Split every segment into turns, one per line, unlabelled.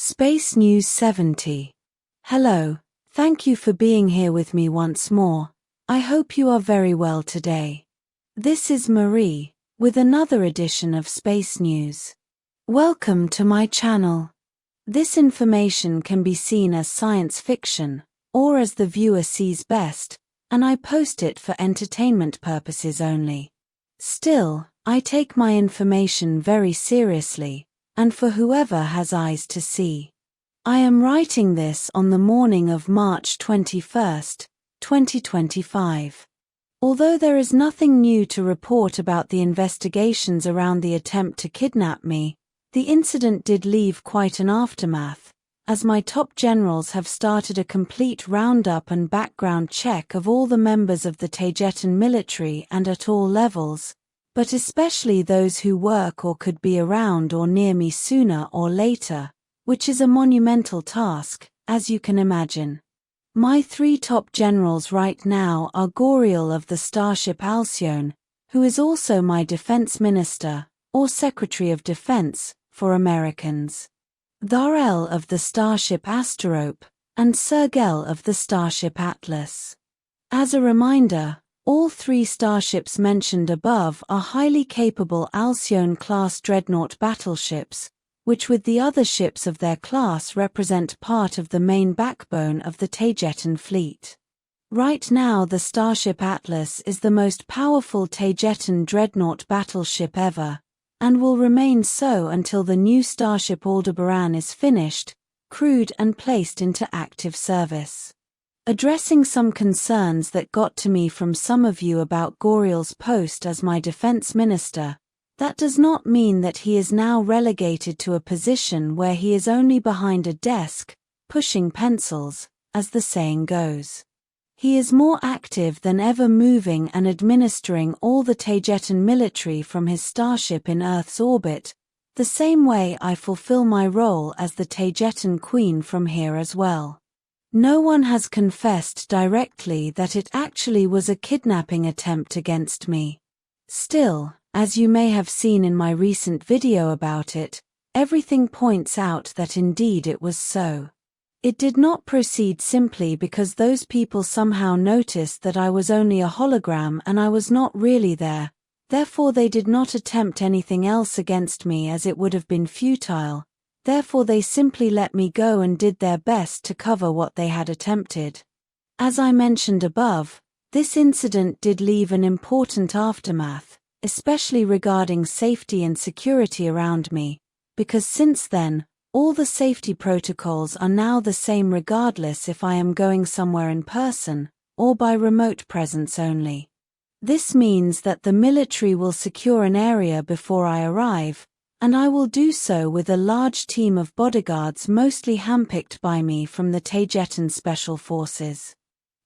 Space News 70. Hello, thank you for being here with me once more. I hope you are very well today. This is Marie, with another edition of Space News. Welcome to my channel. This information can be seen as science fiction, or as the viewer sees best, and I post it for entertainment purposes only. Still, I take my information very seriously, and for whoever has eyes to see. I am writing this on the morning of March 21st, 2025. Although there is nothing new to report about the investigations around the attempt to kidnap me, the incident did leave quite an aftermath, as my top generals have started a complete roundup and background check of all the members of the Taygetan military and at all levels, but especially those who work or could be around or near me sooner or later, which is a monumental task, as you can imagine. My three top generals right now are Goriel of the starship Alcyone, who is also my defense minister, or Secretary of Defense, for Americans, Kaal'el of the starship Asterope, and Sergel of the starship Atlas. As a reminder, all three starships mentioned above are highly capable Alcyone-class dreadnought battleships, which with the other ships of their class represent part of the main backbone of the Taygetan fleet. Right now the starship Atlas is the most powerful Taygetan dreadnought battleship ever, and will remain so until the new starship Aldebaran is finished, crewed and placed into active service. Addressing some concerns that got to me from some of you about Goriel's post as my defense minister, that does not mean that he is now relegated to a position where he is only behind a desk, pushing pencils, as the saying goes. He is more active than ever, moving and administering all the Taygetan military from his starship in Earth's orbit, the same way I fulfill my role as the Taygetan queen from here as well. No one has confessed directly that it actually was a kidnapping attempt against me. Still, as you may have seen in my recent video about it, everything points out that indeed it was so. It did not proceed simply because those people somehow noticed that I was only a hologram and I was not really there, therefore they did not attempt anything else against me as it would have been futile. Therefore they simply let me go and did their best to cover what they had attempted. As I mentioned above, this incident did leave an important aftermath, especially regarding safety and security around me, because since then, all the safety protocols are now the same regardless if I am going somewhere in person, or by remote presence only. This means that the military will secure an area before I arrive, and I will do so with a large team of bodyguards mostly handpicked by me from the Taygetan Special Forces.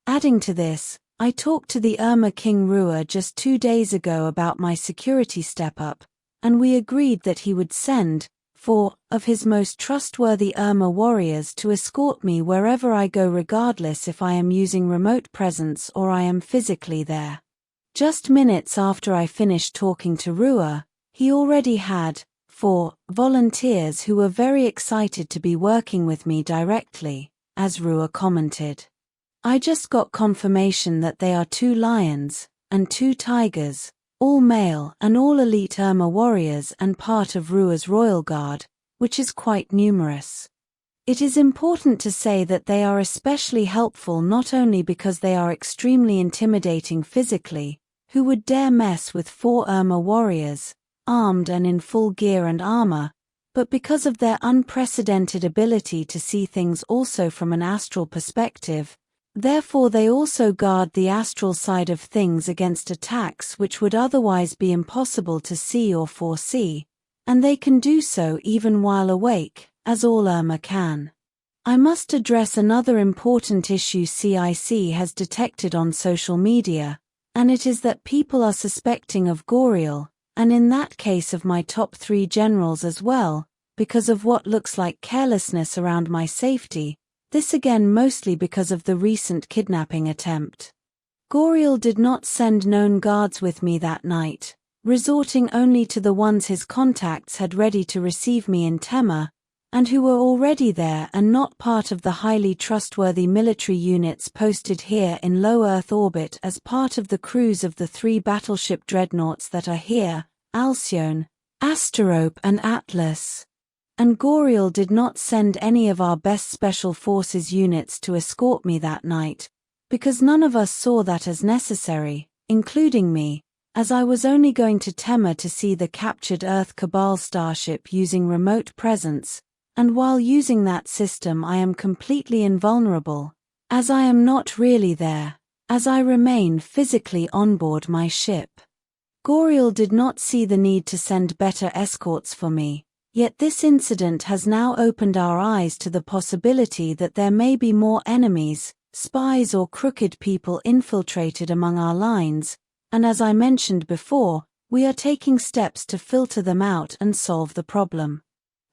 Adding to this, I talked to the Urmah King Rua just 2 days ago about my security step-up, and we agreed that he would send 4 of his most trustworthy Urmah warriors to escort me wherever I go, regardless if I am using remote presence or I am physically there. Just minutes after I finished talking to Rua, he already had 4 volunteers who were very excited to be working with me directly, as Rua commented. I just got confirmation that they are 2 lions and 2 tigers, all male and all elite Urmah warriors and part of Rua's royal guard, which is quite numerous. It is important to say that they are especially helpful not only because they are extremely intimidating physically, who would dare mess with 4 Urmah warriors, armed and in full gear and armor, but because of their unprecedented ability to see things also from an astral perspective. Therefore they also guard the astral side of things against attacks which would otherwise be impossible to see or foresee, and they can do so even while awake, as all Urmah can. I must address another important issue CIC has detected on social media, and it is that people are suspecting of Goriel, and in that case of my top 3 generals as well, because of what looks like carelessness around my safety, this again mostly because of the recent kidnapping attempt. Goriel did not send known guards with me that night, resorting only to the ones his contacts had ready to receive me in Tema, and who were already there and not part of the highly trustworthy military units posted here in low Earth orbit as part of the crews of the 3 battleship dreadnoughts that are here, Alcyone, Asterope and Atlas. And Goriel did not send any of our best Special Forces units to escort me that night, because none of us saw that as necessary, including me, as I was only going to Tema to see the captured Earth Cabal starship using remote presence, and while using that system I am completely invulnerable, as I am not really there, as I remain physically on board my ship. Goriel did not see the need to send better escorts for me, yet this incident has now opened our eyes to the possibility that there may be more enemies, spies or crooked people infiltrated among our lines, and as I mentioned before, we are taking steps to filter them out and solve the problem.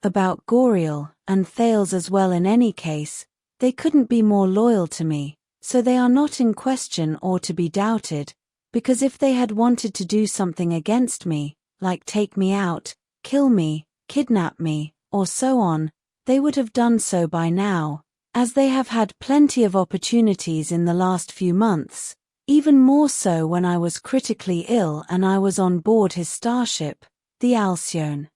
About Goriel, and Thales as well in any case, they couldn't be more loyal to me, so they are not in question or to be doubted, because if they had wanted to do something against me, like take me out, kill me, kidnap me, or so on, they would have done so by now, as they have had plenty of opportunities in the last few months, even more so when I was critically ill and I was on board his starship, the Alcyone.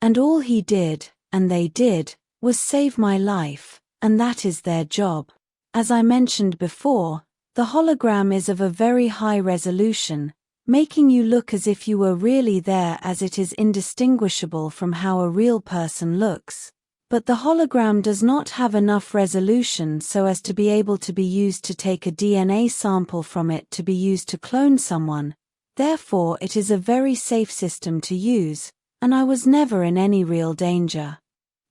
And all he did, and they did, was save my life, and that is their job. As I mentioned before, the hologram is of a very high resolution, making you look as if you were really there, as it is indistinguishable from how a real person looks. But the hologram does not have enough resolution so as to be able to be used to take a DNA sample from it to be used to clone someone, therefore it is a very safe system to use, and I was never in any real danger.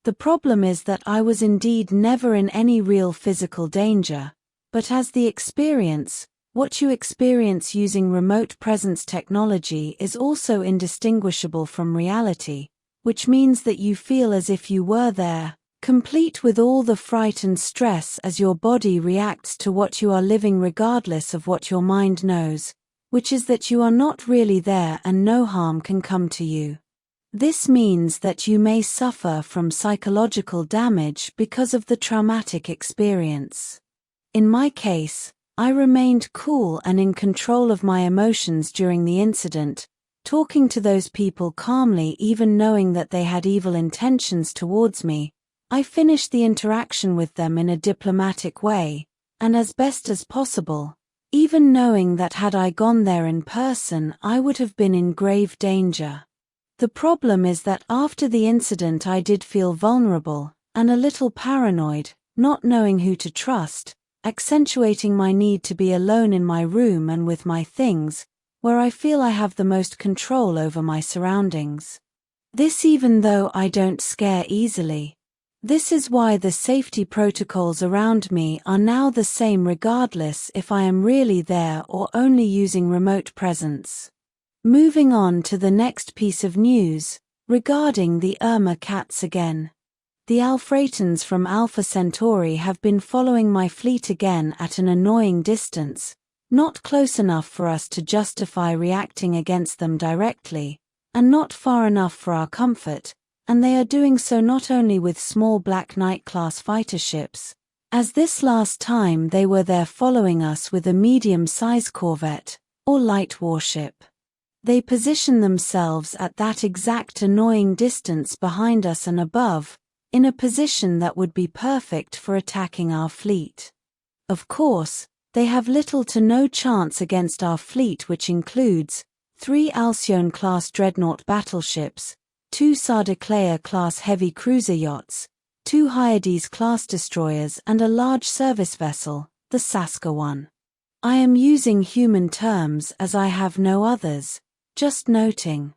The problem is that I was indeed never in any real physical danger, but as the experience, what you experience using remote presence technology is also indistinguishable from reality, which means that you feel as if you were there, complete with all the fright and stress as your body reacts to what you are living regardless of what your mind knows, which is that you are not really there and no harm can come to you. This means that you may suffer from psychological damage because of the traumatic experience. In my case, I remained cool and in control of my emotions during the incident, talking to those people calmly even knowing that they had evil intentions towards me. I finished the interaction with them in a diplomatic way, and as best as possible, even knowing that had I gone there in person I would have been in grave danger. The problem is that after the incident I did feel vulnerable, and a little paranoid, not knowing who to trust, accentuating my need to be alone in my room and with my things, where I feel I have the most control over my surroundings. This even though I don't scare easily. This is why the safety protocols around me are now the same regardless if I am really there or only using remote presence. Moving on to the next piece of news, regarding the Urmah cats again. The Alphratans from Alpha Centauri have been following my fleet again at an annoying distance, not close enough for us to justify reacting against them directly, and not far enough for our comfort, and they are doing so not only with small Black Knight-class fighter ships, as this last time they were there following us with a medium-size corvette, or light warship. They position themselves at that exact annoying distance behind us and above, in a position that would be perfect for attacking our fleet. Of course, they have little to no chance against our fleet, which includes 3 Alcyone-class dreadnought battleships, 2 Sardaklea-class heavy cruiser yachts, 2 Hyades-class destroyers and a large service vessel, the Saskatchewan. I am using human terms as I have no others, just noting.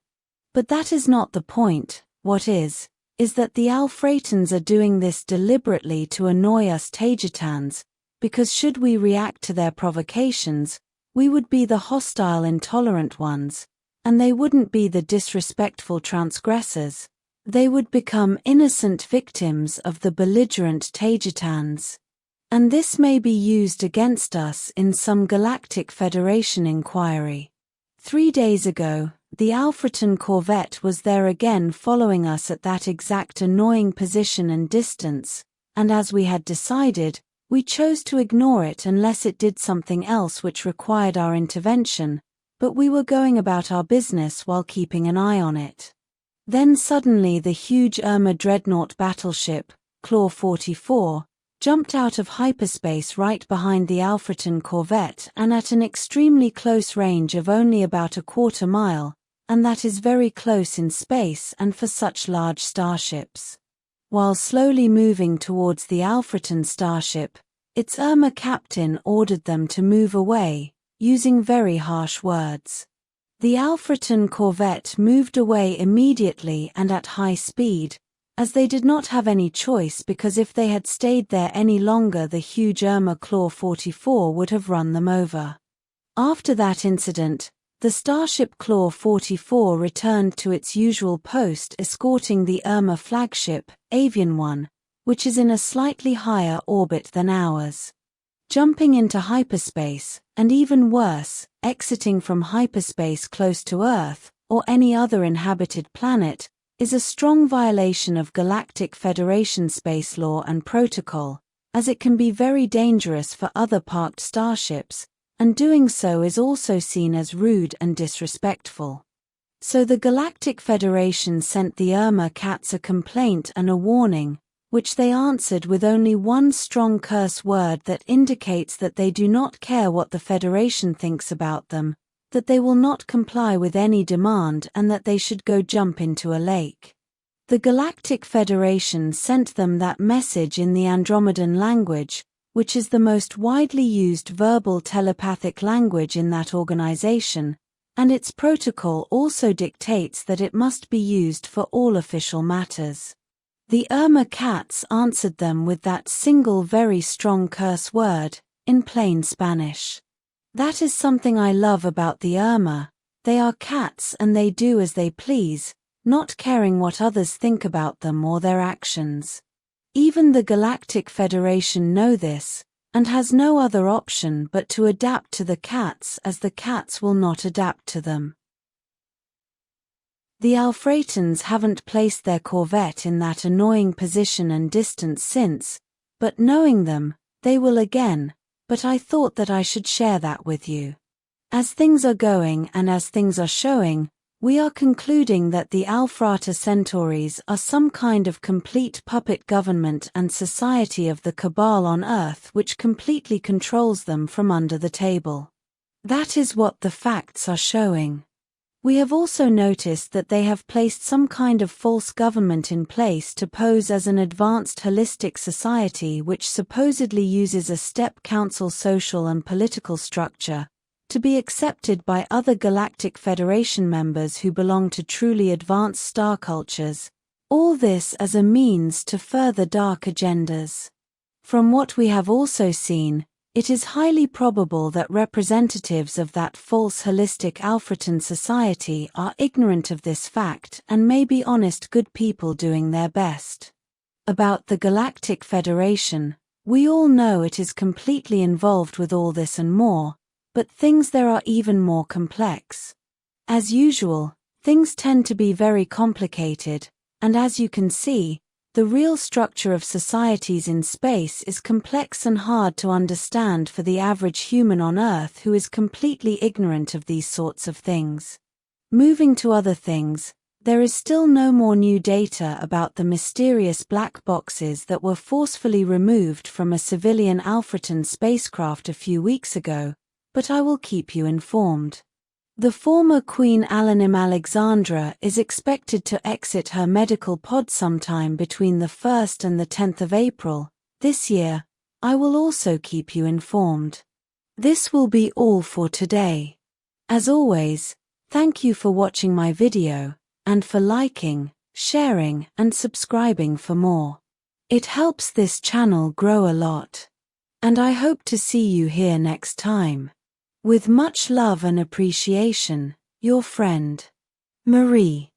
But that is not the point. What is that the Alphratans are doing this deliberately to annoy us Taygetans, because should we react to their provocations, we would be the hostile intolerant ones, and they wouldn't be the disrespectful transgressors. They would become innocent victims of the belligerent Taygetans. And this may be used against us in some Galactic Federation inquiry. 3 days ago, the Alfreton corvette was there again following us at that exact annoying position and distance, and as we had decided, we chose to ignore it unless it did something else which required our intervention, but we were going about our business while keeping an eye on it. Then suddenly the huge Urmah dreadnought battleship, Claw 44, jumped out of hyperspace right behind the Alfreton corvette and at an extremely close range of only about a quarter mile, and that is very close in space and for such large starships. While slowly moving towards the Alfreton starship, its Urmah captain ordered them to move away, using very harsh words. The Alfreton corvette moved away immediately and at high speed, as they did not have any choice because if they had stayed there any longer the huge Urmah Claw 44 would have run them over. After that incident, the starship Claw 44 returned to its usual post escorting the Urmah flagship, Avian 1, which is in a slightly higher orbit than ours. Jumping into hyperspace, and even worse, exiting from hyperspace close to Earth, or any other inhabited planet, is a strong violation of Galactic Federation space law and protocol, as it can be very dangerous for other parked starships, and doing so is also seen as rude and disrespectful. So the Galactic Federation sent the Urmah cats a complaint and a warning, which they answered with only one strong curse word that indicates that they do not care what the Federation thinks about them, that they will not comply with any demand and that they should go jump into a lake. The Galactic Federation sent them that message in the Andromedan language, which is the most widely used verbal telepathic language in that organization, and its protocol also dictates that it must be used for all official matters. The Urmah cats answered them with that single very strong curse word, in plain Spanish. That is something I love about the Urmah. They are cats and they do as they please, not caring what others think about them or their actions. Even the Galactic Federation know this, and has no other option but to adapt to the cats as the cats will not adapt to them. The Alfretons haven't placed their corvette in that annoying position and distance since, but knowing them, they will again, but I thought that I should share that with you. As things are going and as things are showing, we are concluding that the Alphrata Centaurs are some kind of complete puppet government and society of the cabal on Earth which completely controls them from under the table. That is what the facts are showing. We have also noticed that they have placed some kind of false government in place to pose as an advanced holistic society which supposedly uses a step council social and political structure, to be accepted by other Galactic Federation members who belong to truly advanced star cultures, all this as a means to further dark agendas. From what we have also seen, it is highly probable that representatives of that false holistic Alfreton society are ignorant of this fact and may be honest good people doing their best. About the Galactic Federation, we all know it is completely involved with all this and more, but things there are even more complex. As usual, things tend to be very complicated, and as you can see, the real structure of societies in space is complex and hard to understand for the average human on Earth who is completely ignorant of these sorts of things. Moving to other things, there is still no more new data about the mysterious black boxes that were forcefully removed from a civilian Alfreton spacecraft a few weeks ago, but I will keep you informed. The former Queen Alanim Alexandra is expected to exit her medical pod sometime between the 1st and the 10th of April, this year. I will also keep you informed. This will be all for today. As always, thank you for watching my video, and for liking, sharing, and subscribing for more. It helps this channel grow a lot. And I hope to see you here next time. With much love and appreciation, your friend, Marie.